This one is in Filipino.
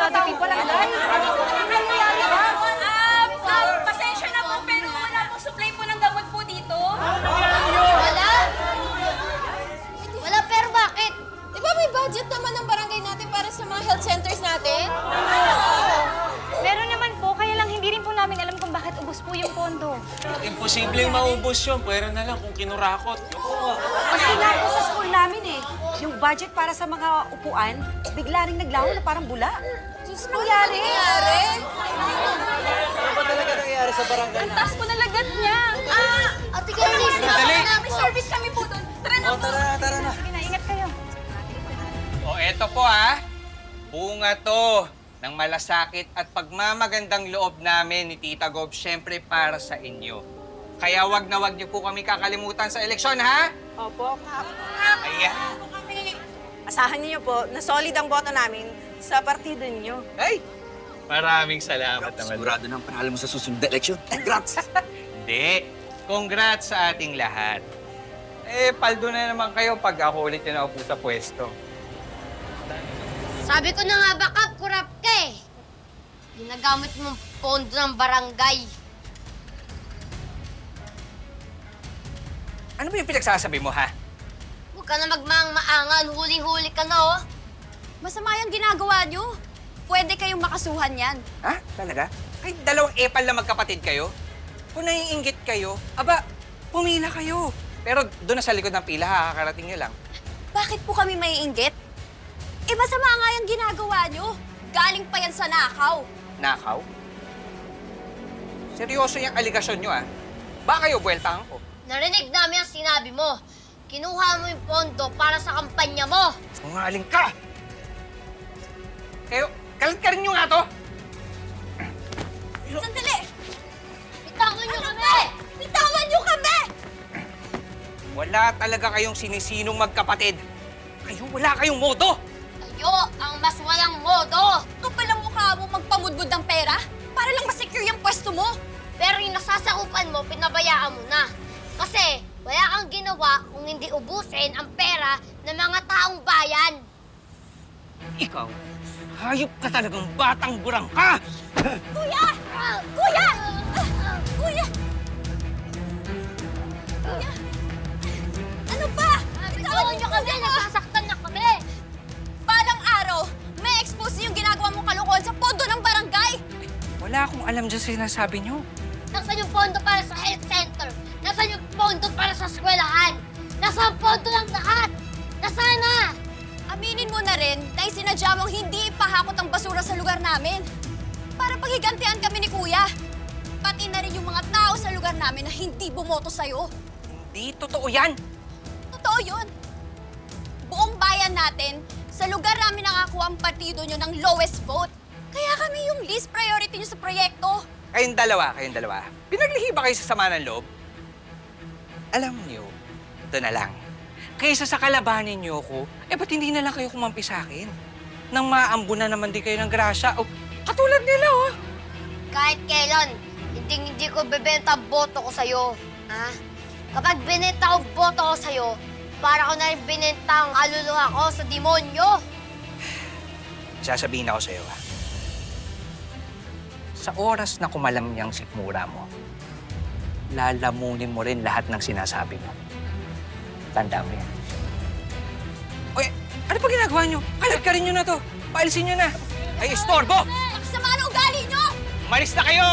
other people ang guys. Pasensya na po, pero wala pong supply po ng gamot po dito. Wala? Wala, pero bakit? Di ba may budget naman ng barangay natin para sa mga health centers natin? Meron naman po, kaya lang hindi rin po namin alam kung bakit ubos po yung pondo. Imposibleng maubos yun. Pwera na lang kung kinurakot. Kasi nga po sa school namin eh, yung budget para sa mga upuan, bigla ring naglaho na parang bula. Diyos ko, nangyari? Ano ba talaga nangyayari sa barangay na? Taas po na lagat niya. Ate Candice, Dali! May service kami po doon. Tara na O, tara na. Sige na, ingat kayo. O eto po bunga to ng malasakit at pagmamagandang loob namin ni Tita Gob, syempre para sa inyo. Kaya wag na wag niyo po kami kakalimutan sa eleksyon, ha? Opo. Ayan. Asahan niyo po na solid ang boto namin sa partido niyo. Ay! Maraming salamat naman. Sigurado na ang panalo mo sa susunod na eleksyon. Congrats! Hindi. Congrats sa ating lahat. Paldo na naman kayo pag ako ulit yung naupo sa pwesto. sabi ko na nga ba, Kap, kurap ka eh. Ginagamit mong pondo ng barangay. Ano ba yung pinagsasabi mo, ha? Huwag ka na magmaang-maangan, huling-huli ka na, oh. Masama yung ginagawa niyo. Pwede kayong makasuhan yan. Ha? Talaga? Kahit dalawang epal na magkapatid kayo? Kung naiinggit kayo, aba, pumila kayo. Pero doon na sa likod ng pila, kakarating nyo lang. Bakit po kami maiinggit? Eh, masama nga yung ginagawa niyo. Galing pa yan sa nakaw. Nakaw? Seryoso yung aligasyon nyo, Baka kayo buweltahan ko. Narinig namin ang sinabi mo. Kinuha mo yung pondo para sa kampanya mo. Sinungaling ka! Kayo, kalit ka rin nyo nga to! Sandali! Bitawan niyo kami! Bitawan niyo kami! Wala talaga kayong sinisinong magkapatid. Kayo, wala kayong modo! Kayo ang mas walang modo. Kapal ang mukha mo magpamudmud ng pera para lang masecure yung pwesto mo. Pero yung nasasakupan mo, pinabayaan mo na. Kasi wala kang ginawa kung hindi ubusin ang pera ng mga taong bayan. Ikaw, hayop ka talagang batang burang ka! Kuya! Kuya! Kuya! Kuya! Ano ba? Bitawan niyo kami! Nasasaktan na kami! Balang araw, may expose yung ginagawa mong kalokohan sa pondo ng barangay. Wala akong alam dyan sa sinasabi nyo. Nasaan yung pondo para sa health center? Nasaan yung pondo para sa eskwelahan? Nasaan pondo ng lahat? Nasaan na? Aminin mo na rin na isinadya mong hindi ipahakot ang basura sa lugar namin. Para paghigantihan kami ni Kuya. Pati na rin yung mga tao sa lugar namin na hindi bumoto sa'yo. Hindi totoo yan! Totoo yun. Buong bayan natin, sa lugar namin nakakuha ang partido nyo ng lowest vote. Kaya kami yung least priority nyo sa proyekto. Kayong dalawa. Pinaglihi ba kayo sa sama ng loob? Alam niyo, ito na lang. Kaysa sa kalabanin niyo ko, ba't hindi na lang kayo kumampi sa akin? Nang maambo na naman din kayo ng grasya. O, katulad nila, Kahit kailan, hindi ko bebenta ang boto ko sa'yo. Ha? Kapag binenta ko boto ko sa'yo, para ko na rin binenta ang kaluluwa ko sa demonyo. Sasabihin ako sa'yo, Sa oras na kumalam niyang sikmura mo, lalamunin mo rin lahat ng sinasabi mo. Tanda mo yan. Oy, ano pa ginagawa niyo? Kalat ka rin nyo na to. Paalisin nyo na. Ay, istorbo! Nakasama ng ugali nyo! Umalis na kayo!